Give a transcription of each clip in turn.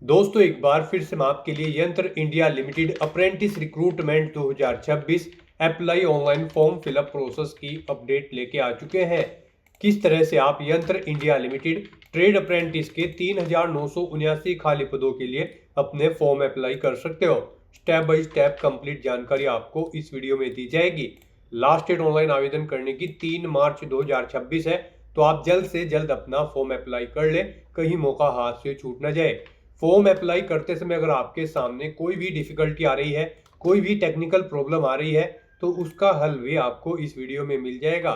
दोस्तों एक बार फिर से मैं आपके लिए यंत्र India limited apprentice recruitment 2026 apply online form fill up process की अपडेट लेके आ चुके हैं। किस तरह से आप यंत्र इंडिया लिमिटेड ट्रेड अप्रेंटिस के 3,979 खाली पदों के लिए अपने फॉर्म अप्लाई कर सकते हो। स्टेप बाय स्टेप कंप्लीट जानकारी आपको इस वीडियो में दी जाएगी। लास्ट डेट ऑनलाइन आवेदन करने की 3 मार्च 2026 है, तो आप जल्द से जल्द अपना फॉर्म अप्लाई कर ले, कहीं मौका हाथ से छूट ना जाए। फॉर्म अप्लाई करते समय अगर आपके सामने कोई भी डिफिकल्टी आ रही है, कोई भी टेक्निकल प्रॉब्लम आ रही है, तो उसका हल भी आपको इस वीडियो में मिल जाएगा।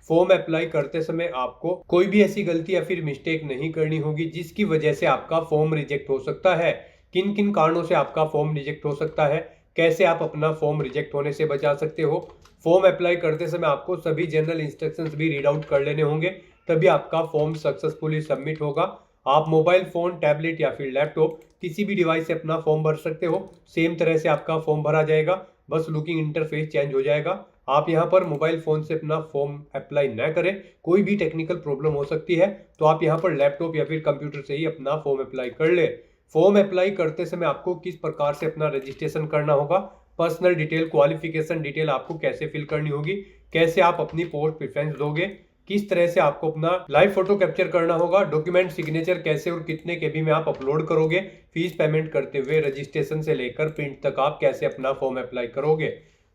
फॉर्म अप्लाई करते समय आपको कोई भी ऐसी गलती या फिर मिस्टेक नहीं करनी होगी जिसकी वजह से आपका फॉर्म रिजेक्ट हो सकता है। किन किन कारणों से आपका फॉर्म रिजेक्ट हो सकता है, कैसे आप अपना फॉर्म रिजेक्ट होने से बचा सकते हो। फॉर्म अप्लाई करते समय आपको सभी जनरल इंस्ट्रक्शंस भी रीड आउट कर लेने होंगे, तभी आपका फॉर्म सक्सेसफुली सबमिट होगा। आप मोबाइल फोन, टैबलेट या फिर लैपटॉप किसी भी डिवाइस से अपना फॉर्म भर सकते हो। सेम तरह से आपका फॉर्म भरा जाएगा, बस लुकिंग इंटरफेस चेंज हो जाएगा। आप यहां पर मोबाइल फोन से अपना फॉर्म अप्लाई न करें, कोई भी टेक्निकल प्रॉब्लम हो सकती है, तो आप यहां पर लैपटॉप या फिर कंप्यूटर से ही अपना फॉर्म अप्लाई कर ले। फॉर्म अप्लाई करते समय आपको किस प्रकार से अपना रजिस्ट्रेशन करना होगा, पर्सनल डिटेल, क्वालिफिकेशन डिटेल आपको कैसे फिल करनी होगी, कैसे आप अपनी पोस्ट प्रेफरेंस दोगे, किस तरह से आपको अपना लाइव फोटो कैप्चर करना होगा, डॉक्यूमेंट सिग्नेचर कैसे और कितने केबी में आप अपलोड करोगे, फीस पेमेंट करते हुए रजिस्ट्रेशन से लेकर प्रिंट तक आप कैसे अपना फॉर्म अप्लाई करोगे।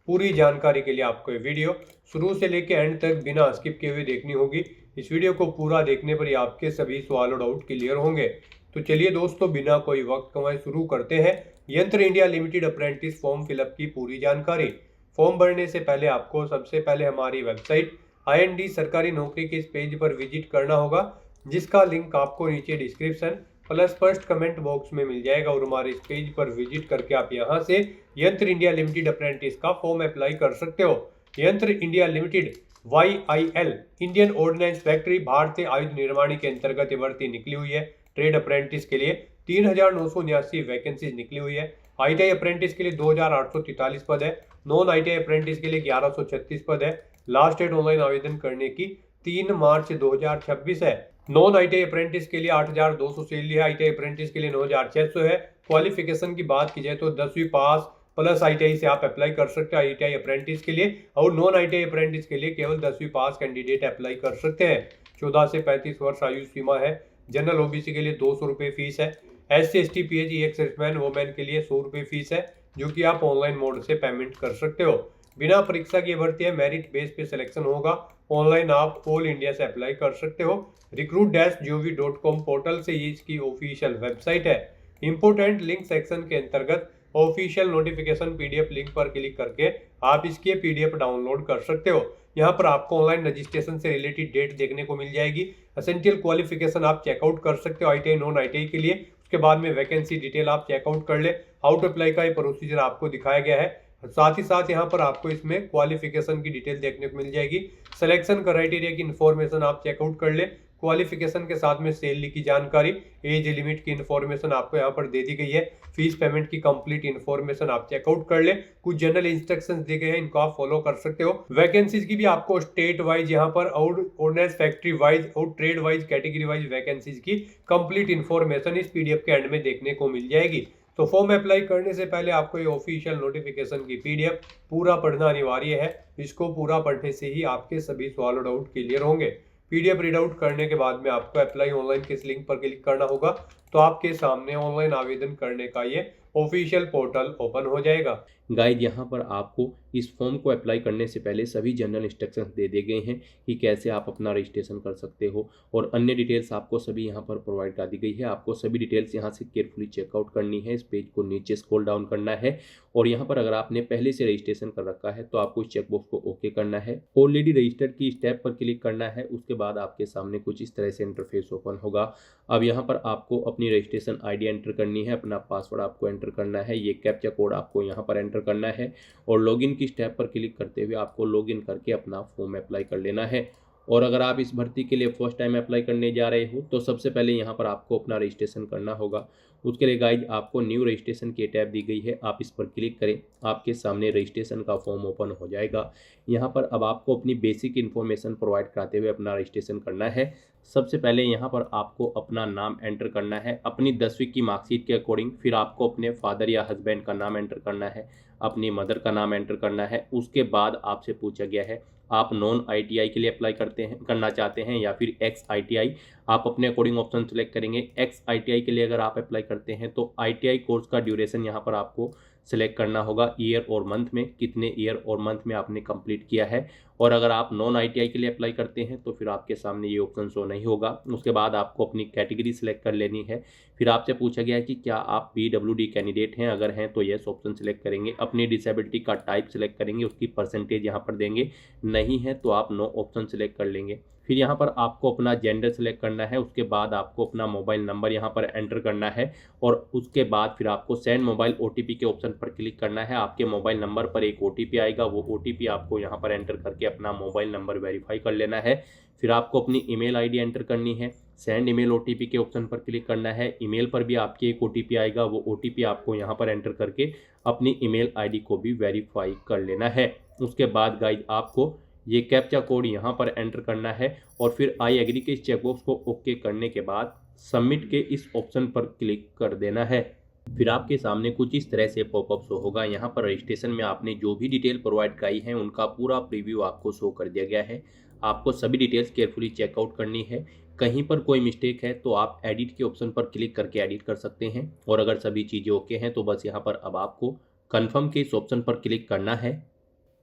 पूरी जानकारी के लिए आपको ये वीडियो शुरू से लेकर एंड तक बिना स्किप किए हुए देखनी होगी। इस वीडियो को पूरा देखने पर ही आपके सभी सवाल और डाउट क्लियर होंगे। तो चलिए दोस्तों, बिना कोई वक्त गंवाए शुरू करते हैं यंत्र India limited apprentice form fill up की पूरी जानकारी। फॉर्म भरने से पहले आपको सबसे पहले हमारी वेबसाइट IND सरकारी नौकरी के इस पेज पर विजिट करना होगा, जिसका लिंक आपको नीचे description plus first comment box में मिल जाएगा। और हमारे इस पेज पर विजिट करके आप यहां से यंत्र इंडिया लिमिटेड अप्रेंटिस का फॉर्म अप्लाई कर सकते हो। यंत्र India limited YIL Indian ordnance factory भारतीय आयुध निर्माणी के अंतर्गत भर्ती निकली हुई है। ट्रेड अप्रेंटिस के लिए 3,979 वैकेंसीज निकली हुई है। ITI अप्रेंटिस के लिए 2,843 पद है। नॉन ITI अप्रेंटिस के लिए 1136 पद है। लास्ट डेट ऑनलाइन आवेदन करने की 3 मार्च 2026 है। नॉन ITI अप्रेंटिस के लिए 8,200 सैलरी है। ITI अप्रेंटिस के लिए 9,600 है। क्वालिफिकेशन की बात की जाए तो 10वीं पास प्लस ITI से आप अप्लाई कर सकते हैं ITI अप्रेंटिस के लिए, और नॉन ITI अप्रेंटिस के लिए केवल 10वीं पास कैंडिडेट अप्लाई कर सकते हैं। 14 से 35 वर्ष आयु सीमा है। जनरल OBC के लिए 200 रुपये फीस है। SC ST PH ex serviceman women के लिए 100 रुपये फीस है, जो कि आप ऑनलाइन मोड से पेमेंट कर सकते हो। बिना परीक्षा की भर्ती है, मेरिट बेस पे सिलेक्शन होगा। ऑनलाइन आप ऑल इंडिया से अप्लाई कर सकते हो। recruit-gov.com पोर्टल से ये इसकी ऑफिशियल वेबसाइट है। इंपोर्टेंट लिंक सेक्शन के अंतर्गत ऑफिशियल नोटिफिकेशन PDF लिंक पर क्लिक करके आप इसकी PDF डाउनलोड कर सकते हो। यहाँ पर आपको ऑनलाइन रजिस्ट्रेशन से रिलेटेड डेट देखने को मिल जाएगी। एसेंशियल क्वालिफिकेशन आप चेकआउट कर सकते हो ITI नॉन ITI के लिए। उसके बाद में वैकेंसी डिटेल आप चेकआउट कर ले। हाउ टू अप्लाई का ये प्रोसीजर आपको दिखाया गया है। साथ ही साथ यहाँ पर आपको इसमें क्वालिफिकेशन की डिटेल देखने को मिल जाएगी। सिलेक्शन क्राइटेरिया की इन्फॉर्मेशन आप चेकआउट कर ले। क्वालिफिकेशन के साथ में सैलरी की जानकारी, एज लिमिट की इन्फॉर्मेशन आपको यहाँ पर दे दी गई है। फीस पेमेंट की कंप्लीट इन्फॉर्मेशन आप चेकआउट कर ले। कुछ जनरल इंस्ट्रक्शंस दिए गए हैं, इनको आप फॉलो कर सकते हो। वैकेंसीज की भी आपको स्टेट वाइज यहाँ पर और ऑर्डिनेंस फैक्ट्री वाइज और trade wise category wise vacancies की कंप्लीट इन्फॉर्मेशन इस PDF के एंड में देखने को मिल जाएगी। तो फॉर्म अप्लाई करने से पहले आपको ये ऑफिशियल नोटिफिकेशन की PDF पूरा पढ़ना अनिवार्य है। इसको पूरा पढ़ने से ही आपके सभी सवाल और डाउट क्लियर होंगे। PDF रीड आउट करने के बाद में आपको अप्लाई ऑनलाइन के इस लिंक पर क्लिक करना होगा, तो आपके सामने ऑनलाइन आवेदन करने का ये ऑफिशियल पोर्टल ओपन हो जाएगा। गाइड यहाँ पर आपको इस फॉर्म को अप्लाई करने से पहले सभी जनरल इंस्ट्रक्शंस दे दिए गए हैं कि कैसे आप अपना रजिस्ट्रेशन कर सकते हो, और अन्य डिटेल्स आपको सभी यहाँ पर प्रोवाइड कर दी गई है। आपको सभी डिटेल्स यहाँ से केयरफुली चेकआउट करनी है। इस पेज को नीचे स्क्रॉल डाउन करना है, और यहाँ पर अगर आपने पहले से रजिस्ट्रेशन कर रखा है तो आपको इस चेकबॉक्स को ओके करना है। ऑलरेडी रजिस्टर्ड की स्टेप पर क्लिक करना है। उसके बाद आपके सामने कुछ इस तरह से इंटरफेस ओपन होगा। अब यहाँ पर आपको अपनी रजिस्ट्रेशन ID एंटर करनी है, अपना पासवर्ड आपको एंटर करना है, ये कैप्चा कोड आपको यहाँ पर एंटर करना है, और लॉगिन की स्टेप पर क्लिक करते हुए आपको लॉगिन करके अपना फॉर्म अप्लाई कर लेना है। और अगर आप इस भर्ती के लिए फर्स्ट टाइम अप्लाई करने जा रहे हो तो सबसे पहले यहाँ पर आपको अपना रजिस्ट्रेशन करना होगा। उसके लिए गाइज आपको न्यू रजिस्ट्रेशन की टैब दी गई है, आप इस पर क्लिक करें, आपके सामने रजिस्ट्रेशन का फॉर्म ओपन हो जाएगा। यहाँ पर अब आपको अपनी बेसिक इन्फॉर्मेशन प्रोवाइड कराते हुए अपना रजिस्ट्रेशन करना है। सबसे पहले यहाँ पर आपको अपना नाम एंटर करना है अपनी 10वीं की मार्कशीट के अकॉर्डिंग, फिर आपको अपने फादर या हस्बैंड का नाम एंटर करना है, अपनी मदर का नाम एंटर करना है। उसके बाद आपसे पूछा गया है आप नॉन ITI के लिए अप्लाई करना चाहते हैं या फिर एक्स ITI, आप अपने अकॉर्डिंग ऑप्शन सेलेक्ट करेंगे। एक्स ITI के लिए अगर आप अप्लाई करते हैं तो ITI कोर्स का ड्यूरेशन यहाँ पर आपको सेलेक्ट करना होगा, ईयर और मंथ में, कितने ईयर और मंथ में आपने कंप्लीट किया है। और अगर आप नॉन ITI के लिए अप्लाई करते हैं तो फिर आपके सामने ये ऑप्शन शो नहीं होगा। उसके बाद आपको अपनी कैटेगरी सिलेक्ट कर लेनी है। फिर आपसे पूछा गया है कि क्या आप PWD कैंडिडेट हैं, अगर हैं तो येस ऑप्शन सिलेक्ट करेंगे। अपनी डिसेबिलिटी का टाइप सिलेक्ट करेंगे, उसकी परसेंटेज यहाँ पर देंगे, नहीं है तो आप नो ऑप्शन सिलेक्ट कर लेंगे। फिर यहाँ पर आपको अपना जेंडर सेलेक्ट करना है। उसके बाद आपको अपना मोबाइल नंबर यहाँ पर एंटर करना है और उसके बाद फिर आपको सेंड मोबाइल OTP के ऑप्शन पर क्लिक करना है। आपके मोबाइल नंबर पर एक OTP आएगा, वो OTP आपको यहाँ पर एंटर करके अपना मोबाइल नंबर वेरीफाई कर लेना है। फिर आपको अपनी ईमेल ID एंटर करनी है, सेंड ईमेल OTP के ऑप्शन पर क्लिक करना है। ईमेल पर भी आपकी एक OTP आएगा, वो OTP आपको यहाँ पर एंटर करके अपनी ईमेल ID को भी वेरीफाई कर लेना है। उसके बाद गाइज आपको ये कैप्चा कोड यहाँ पर एंटर करना है और फिर आई एग्री के इस चेकबॉक्स को ओके करने के बाद सबमिट के इस ऑप्शन पर क्लिक कर देना है। फिर आपके सामने कुछ इस तरह से पॉपअप शो होगा। यहाँ पर रजिस्ट्रेशन में आपने जो भी डिटेल प्रोवाइड कराई है उनका पूरा प्रीव्यू आपको शो कर दिया गया है। आपको सभी डिटेल्स केयरफुली चेकआउट करनी है। कहीं पर कोई मिस्टेक है तो आप एडिट के ऑप्शन पर क्लिक करके एडिट कर सकते हैं और अगर सभी चीज़ें ओके हैं तो बस यहाँ पर अब आपको कन्फर्म के इस ऑप्शन पर क्लिक करना है।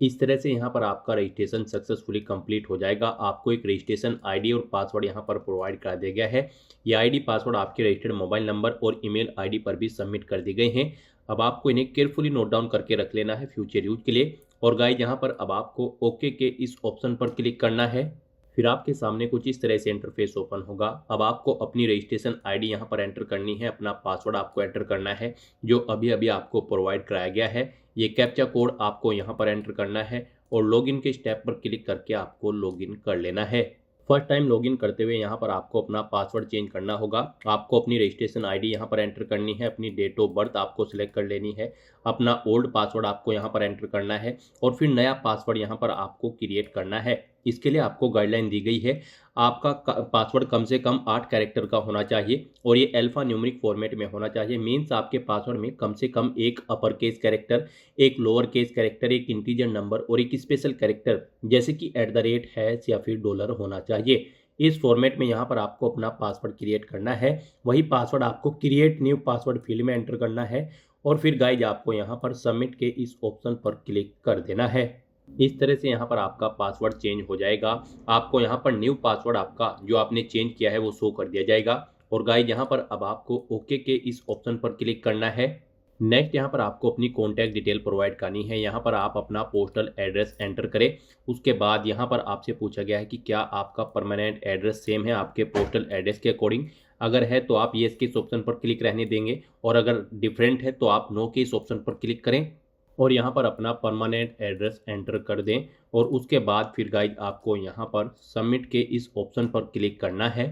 इस तरह से यहाँ पर आपका रजिस्ट्रेशन सक्सेसफुली कंप्लीट हो जाएगा। आपको एक रजिस्ट्रेशन ID और पासवर्ड यहाँ पर प्रोवाइड करा दिया गया है। ये ID पासवर्ड आपके रजिस्टर्ड मोबाइल नंबर और ईमेल ID पर भी सबमिट कर दी गए हैं। अब आपको इन्हें केयरफुली नोट डाउन करके रख लेना है फ्यूचर यूज के लिए। और गाइस यहाँ पर अब आपको ओके के इस ऑप्शन पर क्लिक करना है। फिर आपके सामने कुछ इस तरह से इंटरफेस ओपन होगा। अब आपको अपनी रजिस्ट्रेशन ID यहाँ पर एंटर करनी है, अपना पासवर्ड आपको एंटर करना है जो अभी अभी आपको प्रोवाइड कराया गया है। ये कैप्चा कोड आपको यहाँ पर एंटर करना है और लॉगिन के स्टेप पर क्लिक करके आपको लॉगिन कर लेना है। फर्स्ट टाइम लॉगिन करते हुए यहाँ पर आपको अपना पासवर्ड चेंज करना होगा। आपको अपनी रजिस्ट्रेशन ID यहाँ पर एंटर करनी है, अपनी डेट ऑफ बर्थ आपको सिलेक्ट कर लेनी है, अपना ओल्ड पासवर्ड आपको यहाँ पर एंटर करना है और फिर नया पासवर्ड यहाँ पर आपको क्रिएट करना है। इसके लिए आपको गाइडलाइन दी गई है, आपका पासवर्ड कम से कम 8 कैरेक्टर का होना चाहिए और ये अल्फा न्यूमेरिक फॉर्मेट में होना चाहिए। मीन्स आपके पासवर्ड में कम से कम एक अपर केस कैरेक्टर, एक लोअर केस कैरेक्टर, एक इंटीजर नंबर और एक स्पेशल कैरेक्टर जैसे कि @ हैश या फिर डॉलर होना चाहिए। इस फॉर्मेट में यहाँ पर आपको अपना पासवर्ड क्रिएट करना है। वही पासवर्ड आपको क्रिएट न्यू पासवर्ड फील्ड में एंटर करना है और फिर गाइज आपको यहाँ पर सबमिट के इस ऑप्शन पर क्लिक कर देना है। इस तरह से यहाँ पर आपका पासवर्ड चेंज हो जाएगा। आपको यहाँ पर न्यू पासवर्ड आपका जो आपने चेंज किया है वो शो कर दिया जाएगा। और गाइज यहाँ पर अब आपको ओके के इस ऑप्शन पर क्लिक करना है। नेक्स्ट यहाँ पर आपको अपनी कॉन्टैक्ट डिटेल प्रोवाइड करनी है। यहाँ पर आप अपना पोस्टल एड्रेस एंटर करें। उसके बाद यहाँ पर आपसे पूछा गया है कि क्या आपका परमानेंट एड्रेस सेम है आपके पोस्टल एड्रेस के अकॉर्डिंग। अगर है तो आप येस के इस ऑप्शन पर क्लिक रहने देंगे और अगर डिफरेंट है तो आप नो के इस ऑप्शन पर क्लिक करें और यहाँ पर अपना परमानेंट एड्रेस एंटर कर दें। और उसके बाद फिर गाइज आपको यहाँ पर सबमिट के इस ऑप्शन पर क्लिक करना है।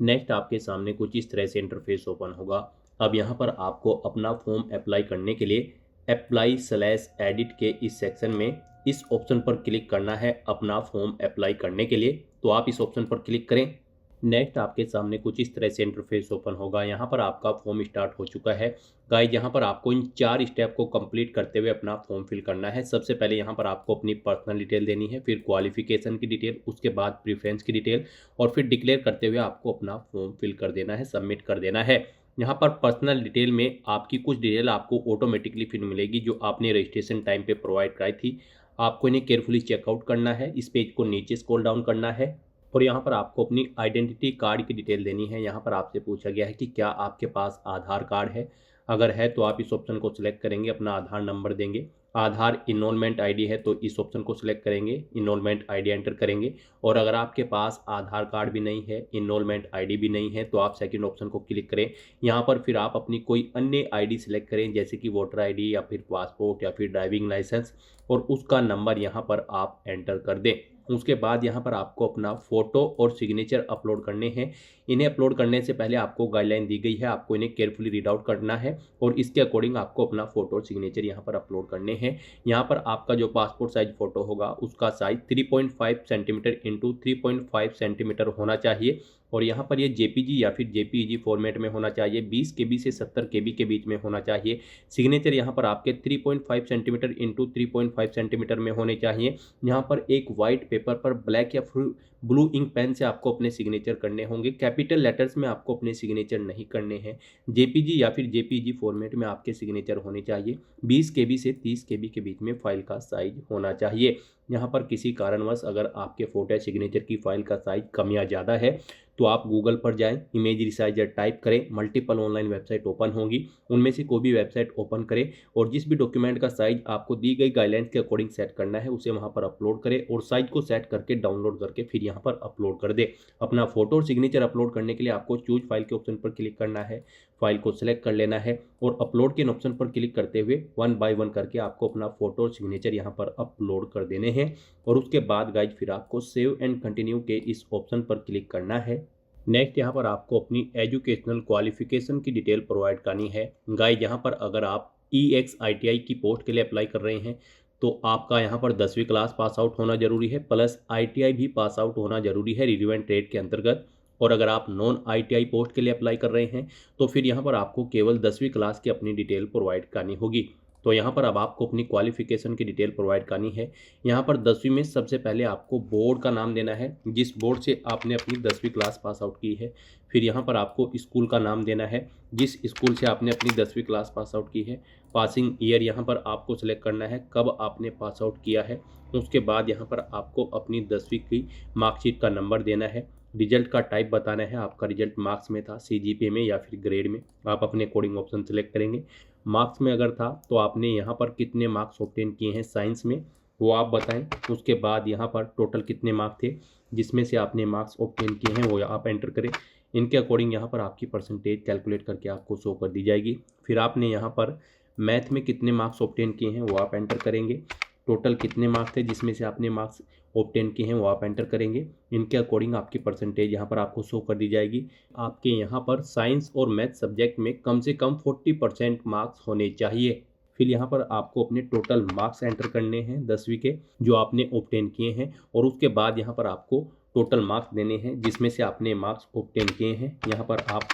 नेक्स्ट आपके सामने कुछ इस तरह से इंटरफेस ओपन होगा। अब यहाँ पर आपको अपना फॉर्म अप्लाई करने के लिए अप्लाई/एडिट के इस सेक्शन में इस ऑप्शन पर क्लिक करना है अपना फॉर्म अप्लाई करने के लिए। तो आप इस ऑप्शन पर क्लिक करें। नेक्स्ट आपके सामने कुछ इस तरह से इंटरफेस ओपन होगा। यहाँ पर आपका फॉर्म स्टार्ट हो चुका है। गाइज यहाँ पर आपको इन 4 स्टेप को कंप्लीट करते हुए अपना फॉर्म फिल करना है। सबसे पहले यहाँ पर आपको अपनी पर्सनल डिटेल देनी है, फिर क्वालिफिकेशन की डिटेल, उसके बाद प्रेफरेंस की डिटेल और फिर डिक्लेयर करते हुए आपको अपना फॉर्म फिल कर देना है, सबमिट कर देना है। यहाँ पर पर्सनल डिटेल में आपकी कुछ डिटेल आपको ऑटोमेटिकली फिर मिलेगी जो आपने रजिस्ट्रेशन टाइम पे प्रोवाइड कराई थी। आपको इन्हें केयरफुली चेकआउट करना है। इस पेज को नीचे स्क्रॉल डाउन करना है और यहाँ पर आपको अपनी आइडेंटिटी कार्ड की डिटेल देनी है। यहाँ पर आपसे पूछा गया है कि क्या आपके पास आधार कार्ड है। अगर है तो आप इस ऑप्शन को सिलेक्ट करेंगे, अपना आधार नंबर देंगे। आधार इनरोलमेंट ID है तो इस ऑप्शन को सिलेक्ट करेंगे, इनरोलमेंट ID एंटर करेंगे। और अगर आपके पास आधार कार्ड भी नहीं है, इनरोलमेंट ID भी नहीं है तो आप सेकंड ऑप्शन को क्लिक करें। यहाँ पर फिर आप अपनी कोई अन्य ID सिलेक्ट करें जैसे कि वोटर ID या फिर पासपोर्ट या फिर ड्राइविंग लाइसेंस और उसका नंबर यहाँ पर आप एंटर कर दें। उसके बाद यहाँ पर आपको अपना फ़ोटो और सिग्नेचर अपलोड करने हैं। इन्हें अपलोड करने से पहले आपको गाइडलाइन दी गई है, आपको इन्हें केयरफुली रीड आउट करना है और इसके अकॉर्डिंग आपको अपना फोटो और सिग्नेचर यहाँ पर अपलोड करने हैं। यहाँ पर आपका जो पासपोर्ट साइज फोटो होगा उसका साइज 3.5 सेंटीमीटर इंटू 3.5 सेंटीमीटर होना चाहिए और यहाँ पर ये जेपीजी या फिर जेपीईजी फॉर्मेट में होना चाहिए। 20 केबी से 70 केबी के बीच में होना चाहिए। सिग्नेचर यहाँ पर आपके 3.5 सेंटीमीटर इंटू 3.5 सेंटीमीटर में होने चाहिए। यहाँ पर एक वाइट पेपर पर ब्लैक या फिर ब्लू इंक पेन से आपको अपने सिग्नेचर करने होंगे। कैपिटल लेटर्स में आपको अपने सिग्नेचर नहीं करने हैं। जेपीजी या फिर जेपीईजी फॉर्मेट में आपके सिग्नेचर होने चाहिए। 20 केबी से 30 केबी के बीच में फाइल का साइज होना चाहिए। यहाँ पर किसी कारणवश अगर आपके फोटो या सिग्नेचर की फाइल का साइज कम या ज़्यादा है तो आप गूगल पर जाएं, इमेज रिसाइजर टाइप करें, मल्टीपल ऑनलाइन वेबसाइट ओपन होंगी, उनमें से कोई भी वेबसाइट ओपन करें और जिस भी डॉक्यूमेंट का साइज आपको दी गई गाइडलाइंस के अकॉर्डिंग सेट करना है उसे वहां पर अपलोड करें और साइज को सेट करके डाउनलोड करके फिर यहाँ पर अपलोड कर दे। अपना फोटो और सिग्नेचर अपलोड करने के लिए आपको चूज फाइल के ऑप्शन पर क्लिक करना है, फाइल को सिलेक्ट कर लेना है और अपलोड के ऑप्शन पर क्लिक करते हुए 1 बाय 1 करके आपको अपना फोटो और सिग्नेचर यहाँ पर अपलोड कर देने हैं और उसके बाद गाइज फिर आपको सेव एंड कंटिन्यू के इस ऑप्शन पर क्लिक करना है। नेक्स्ट यहाँ पर आपको अपनी एजुकेशनल क्वालिफिकेशन की डिटेल प्रोवाइड करनी है। गाइज यहाँ पर अगर आप EX-ITI की पोस्ट के लिए अप्लाई कर रहे हैं तो आपका यहाँ पर 10वीं क्लास पास आउट होना जरूरी है, प्लस ITI भी पास आउट होना जरूरी है रिलेवेंट ट्रेड के अंतर्गत। और अगर आप नॉन ITI पोस्ट के लिए अप्लाई कर रहे हैं तो फिर यहाँ पर आपको केवल 10वीं क्लास की अपनी डिटेल प्रोवाइड करनी होगी। तो यहाँ पर अब आपको अपनी क्वालिफिकेशन की डिटेल प्रोवाइड करनी है। यहाँ पर 10वीं में सबसे पहले आपको बोर्ड का नाम देना है, जिस बोर्ड से आपने अपनी 10वीं क्लास पास आउट की है। फिर यहाँ पर आपको स्कूल का नाम देना है, जिस स्कूल से आपने अपनी 10वीं क्लास पास आउट की है। पासिंग ईयर यहाँ पर आपको सेलेक्ट करना है, कब आपने पास आउट किया है। उसके बाद यहाँ पर आपको अपनी 10वीं की मार्कशीट का नंबर देना है। रिजल्ट का टाइप बताना है, आपका रिजल्ट मार्क्स में था, CGPA में या फिर ग्रेड में, आप अपने अकॉर्डिंग ऑप्शन सेलेक्ट करेंगे। मार्क्स में अगर था तो आपने यहाँ पर कितने मार्क्स ऑब्टेन किए हैं साइंस में वो आप बताएं। उसके बाद यहाँ पर टोटल कितने मार्क्स थे जिसमें से आपने मार्क्स ऑब्टेन किए हैं वो आप एंटर करें। इनके अकॉर्डिंग यहाँ पर आपकी परसेंटेज कैलकुलेट करके आपको शो कर दी जाएगी। फिर आपने यहाँ पर मैथ में कितने मार्क्स ऑब्टेन किए हैं वो आप एंटर करेंगे। टोटल कितने मार्क्स थे जिसमें से आपने मार्क्स ऑब्टेन किए हैं वो आप एंटर करेंगे। इनके अकॉर्डिंग आपकी परसेंटेज यहाँ पर आपको शो कर दी जाएगी। आपके यहाँ पर साइंस और मैथ सब्जेक्ट में कम से कम 40% मार्क्स होने चाहिए। फिर यहाँ पर आपको अपने टोटल मार्क्स एंटर करने हैं 10वीं के जो आपने ऑब्टेन किए हैं और उसके बाद यहाँ पर आपको टोटल मार्क्स देने हैं जिसमें से आपने मार्क्स ऑब्टेन किए हैं। यहाँ पर आप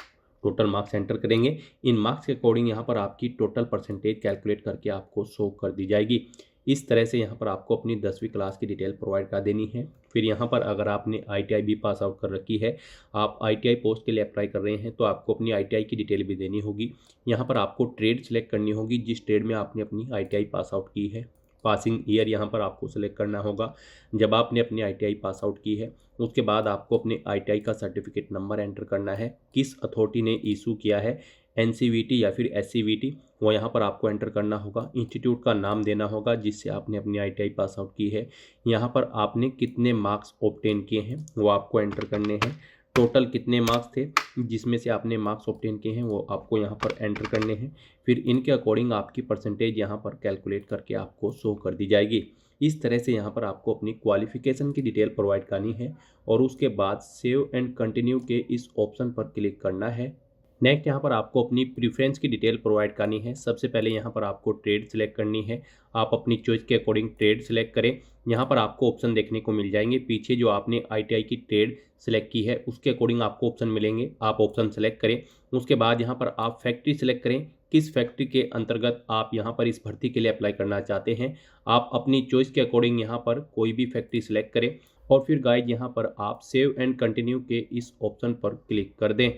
टोटल मार्क्स एंटर करेंगे। इन मार्क्स के अकॉर्डिंग यहाँ पर आपकी टोटल परसेंटेज कैलकुलेट करके आपको शो कर दी जाएगी। इस तरह से यहाँ पर आपको अपनी 10वीं क्लास की डिटेल प्रोवाइड कर देनी है। फिर यहाँ पर अगर आपने ITI भी पास आउट कर रखी है, आप ITI पोस्ट के लिए अप्लाई कर रहे हैं तो आपको अपनी ITI की डिटेल भी देनी होगी। यहाँ पर आपको ट्रेड सेलेक्ट करनी होगी जिस ट्रेड में आपने अपनी ITI पास आउट की है। पासिंग ईयर यहाँ पर आपको सेलेक्ट करना होगा जब आपने अपनी ITI पास आउट की है। उसके बाद आपको अपने ITI का सर्टिफिकेट नंबर एंटर करना है, किस अथॉरिटी ने इशू किया है, NCVT या फिर SCVT, वो यहाँ पर आपको एंटर करना होगा। इंस्टीट्यूट का नाम देना होगा जिससे आपने अपनी ITI पास आउट की है। यहाँ पर आपने कितने मार्क्स ऑब्टेन किए हैं वो आपको एंटर करने हैं। टोटल कितने मार्क्स थे जिसमें से आपने मार्क्स ऑब्टेन किए हैं वो आपको यहाँ पर एंटर करने हैं। फिर इनके अकॉर्डिंग आपकी परसेंटेज यहाँ पर कैलकुलेट करके आपको शो कर दी जाएगी। इस तरह से यहाँ पर आपको अपनी क्वालिफिकेशन की डिटेल प्रोवाइड करनी है और उसके बाद सेव एंड कंटिन्यू के इस ऑप्शन पर क्लिक करना है। नेक्स्ट यहाँ पर आपको अपनी प्रीफ्रेंस की डिटेल प्रोवाइड करनी है। सबसे पहले यहाँ पर आपको ट्रेड सिलेक्ट करनी है। आप अपनी चॉइस के अकॉर्डिंग ट्रेड सिलेक्ट करें। यहाँ पर आपको ऑप्शन देखने को मिल जाएंगे। पीछे जो आपने ITI की ट्रेड सिलेक्ट की है उसके अकॉर्डिंग आपको ऑप्शन मिलेंगे, आप ऑप्शन सेलेक्ट करें। उसके बाद यहाँ पर आप फैक्ट्री सेलेक्ट करें, किस फैक्ट्री के अंतर्गत आप यहाँ पर इस भर्ती के लिए अप्लाई करना चाहते हैं। आप अपनी चॉइस के अकॉर्डिंग यहाँ पर कोई भी फैक्ट्री सिलेक्ट करें और फिर गाइड यहाँ पर आप सेव एंड कंटिन्यू के इस ऑप्शन पर क्लिक कर दें।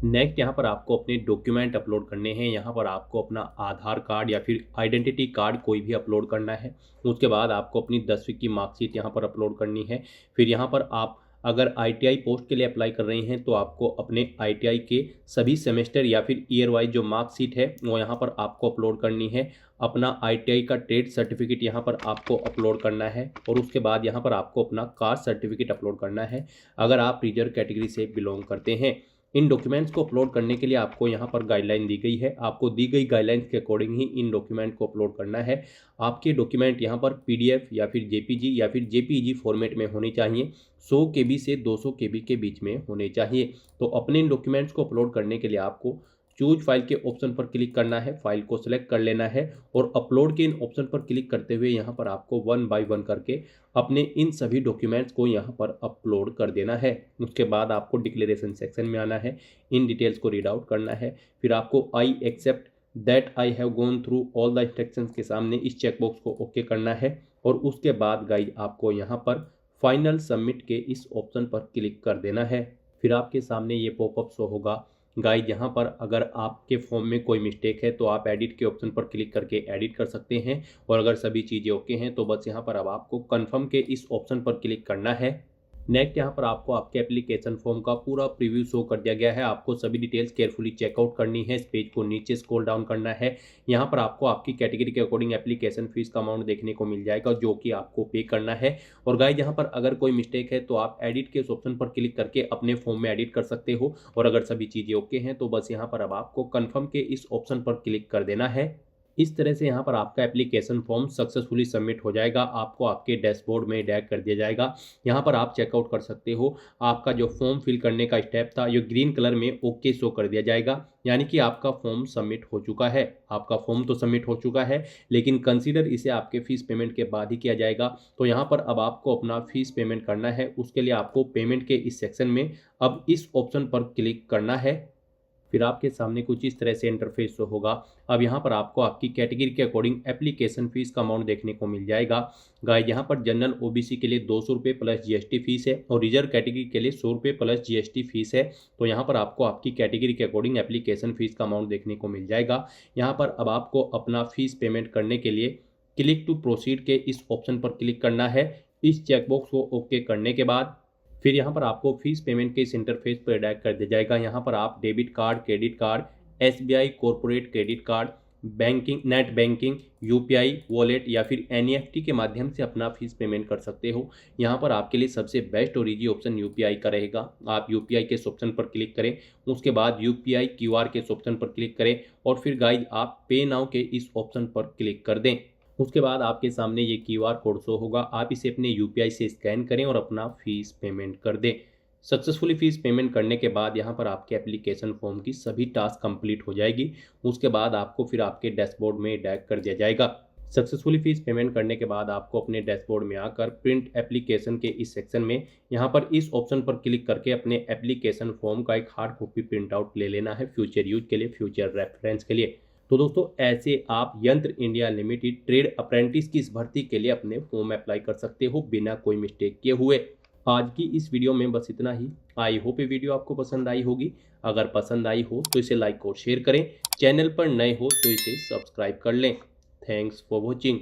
नेक्स्ट यहाँ पर आपको अपने डॉक्यूमेंट अपलोड करने हैं। यहाँ पर आपको अपना आधार कार्ड या फिर आइडेंटिटी कार्ड कोई भी अपलोड करना है। उसके बाद आपको अपनी 10वीं की मार्कशीट यहाँ पर अपलोड करनी है। फिर यहाँ पर आप अगर ITI पोस्ट के लिए अप्लाई कर रहे हैं तो आपको अपने ITI के सभी सेमेस्टर या फिर ईयर वाइज जो मार्कशीट है वो यहाँ पर आपको अपलोड करनी है। अपना ITI का ट्रेड सर्टिफिकेट यहाँ पर आपको अपलोड करना है और उसके बाद यहाँ पर आपको अपना कास्ट सर्टिफिकेट अपलोड करना है अगर आप रिजर्व कैटेगरी से बिलोंग करते हैं। इन डॉक्यूमेंट्स को अपलोड करने के लिए आपको यहाँ पर गाइडलाइन दी गई है। आपको दी गई गाइडलाइंस के अकॉर्डिंग ही इन डॉक्यूमेंट को अपलोड करना है। आपके डॉक्यूमेंट यहाँ पर पीडीएफ या फिर जेपीजी या फिर जेपीईजी फॉर्मेट में होने चाहिए। 100 केबी से 200 केबी के बीच में होने चाहिए। तो अपने इन डॉक्यूमेंट्स को अपलोड करने के लिए आपको चूज फाइल के ऑप्शन पर क्लिक करना है, फाइल को सिलेक्ट कर लेना है और अपलोड के इन ऑप्शन पर क्लिक करते हुए यहाँ पर आपको 1 बाय 1 करके अपने इन सभी डॉक्यूमेंट्स को यहाँ पर अपलोड कर देना है। उसके बाद आपको डिक्लेरेशन सेक्शन में आना है, इन डिटेल्स को रीड आउट करना है। फिर आपको I accept that I have gone through all the instructions के सामने इस चेकबॉक्स को ओके करना है और उसके बाद गाइज आपको यहाँ पर फाइनल सबमिट के इस ऑप्शन पर क्लिक कर देना है। फिर आपके सामने ये पॉपअप शो होगा। गाइज यहाँ पर अगर आपके फॉर्म में कोई मिस्टेक है तो आप एडिट के ऑप्शन पर क्लिक करके एडिट कर सकते हैं और अगर सभी चीज़ें ओके हैं तो बस यहाँ पर अब आपको कंफर्म के इस ऑप्शन पर क्लिक करना है। नेक्स्ट यहाँ पर आपको आपके एप्लीकेशन फॉर्म का पूरा प्रीव्यू शो कर दिया गया है। आपको सभी डिटेल्स केयरफुली चेकआउट करनी है। इस पेज को नीचे स्क्रॉल डाउन करना है। यहाँ पर आपको आपकी कैटेगरी के अकॉर्डिंग एप्लीकेशन फीस का अमाउंट देखने को मिल जाएगा जो कि आपको पे करना है। और गाइस यहाँ पर अगर कोई मिस्टेक है तो आप एडिट के इस ऑप्शन पर क्लिक करके अपने फॉर्म में एडिट कर सकते हो और अगर सभी चीज़ें ओके हैं तो बस यहाँ पर अब आपको कन्फर्म के इस ऑप्शन पर क्लिक कर देना है। इस तरह से यहाँ पर आपका एप्लीकेशन फॉर्म सक्सेसफुली सबमिट हो जाएगा। आपको आपके डैशबोर्ड में टैग कर दिया जाएगा। यहाँ पर आप चेकआउट कर सकते हो। आपका जो फॉर्म फिल करने का स्टेप था ये ग्रीन कलर में ओके शो कर दिया जाएगा, यानी कि आपका फॉर्म सबमिट हो चुका है। आपका फॉर्म तो सबमिट हो चुका है लेकिन कंसीडर इसे आपके फीस पेमेंट के बाद ही किया जाएगा। तो यहाँ पर अब आपको अपना फीस पेमेंट करना है। उसके लिए आपको पेमेंट के इस सेक्शन में अब इस ऑप्शन पर क्लिक करना है। फिर आपके सामने कुछ इस तरह से इंटरफेस शो होगा। अब यहाँ पर आपको आपकी कैटेगरी के अकॉर्डिंग एप्लीकेशन फीस का अमाउंट देखने को मिल जाएगा। गाइस यहाँ पर जनरल ओबीसी के लिए 200 रुपये प्लस जीएसटी फीस है और रिजर्व कैटेगरी के लिए 100 रुपये प्लस जीएसटी फीस है। तो यहाँ पर आपको आपकी कैटेगरी के अकॉर्डिंग एप्लीकेशन फीस का अमाउंट देखने को मिल जाएगा। यहाँ पर अब आपको अपना फीस पेमेंट करने के लिए क्लिक टू प्रोसीड के इस ऑप्शन पर क्लिक करना है। इस चेकबॉक्स को ओके करने के बाद फिर यहाँ पर आपको फीस पेमेंट के इस इंटरफेस पर डायरेक्ट कर दिया जाएगा। यहाँ पर आप debit card, credit card, SBI corporate credit card, banking, net banking, UPI wallet या फिर एनईएफटी के माध्यम से अपना फीस पेमेंट कर सकते हो। यहाँ पर आपके लिए सबसे बेस्ट और ईजी ऑप्शन यूपीआई का रहेगा। आप यूपीआई के इस ऑप्शन पर क्लिक करें, उसके बाद यूपीआई क्यूआर के इस ऑप्शन पर क्लिक करें और फिर गाइज आप पे नाउ के इस ऑप्शन पर क्लिक कर दें। उसके बाद आपके सामने ये क्यूआर कोड शो होगा। आप इसे अपने यूपीआई से स्कैन करें और अपना फीस पेमेंट कर दें। सक्सेसफुली फीस पेमेंट करने के बाद यहाँ पर आपके एप्लीकेशन फॉर्म की सभी टास्क कंप्लीट हो जाएगी। उसके बाद आपको फिर आपके डैशबोर्ड में टैग कर दिया जाएगा। सक्सेसफुली फीस पेमेंट करने के बाद आपको अपने डैशबोर्ड में आकर प्रिंट एप्लीकेशन के इस सेक्शन में यहाँ पर इस ऑप्शन पर क्लिक करके अपने एप्लीकेशन फॉर्म का एक हार्ड कॉपी प्रिंट आउट ले लेना है फ्यूचर यूज के लिए, फ्यूचर रेफरेंस के लिए। तो दोस्तों ऐसे आप यंत्र इंडिया लिमिटेड ट्रेड अप्रेंटिस की इस भर्ती के लिए अपने फॉर्म अप्लाई कर सकते हो बिना कोई मिस्टेक किए हुए। आज की इस वीडियो में बस इतना ही। आई होप ये वीडियो आपको पसंद आई होगी। अगर पसंद आई हो तो इसे लाइक और शेयर करें। चैनल पर नए हो तो इसे सब्सक्राइब कर लें। Thanks for watching.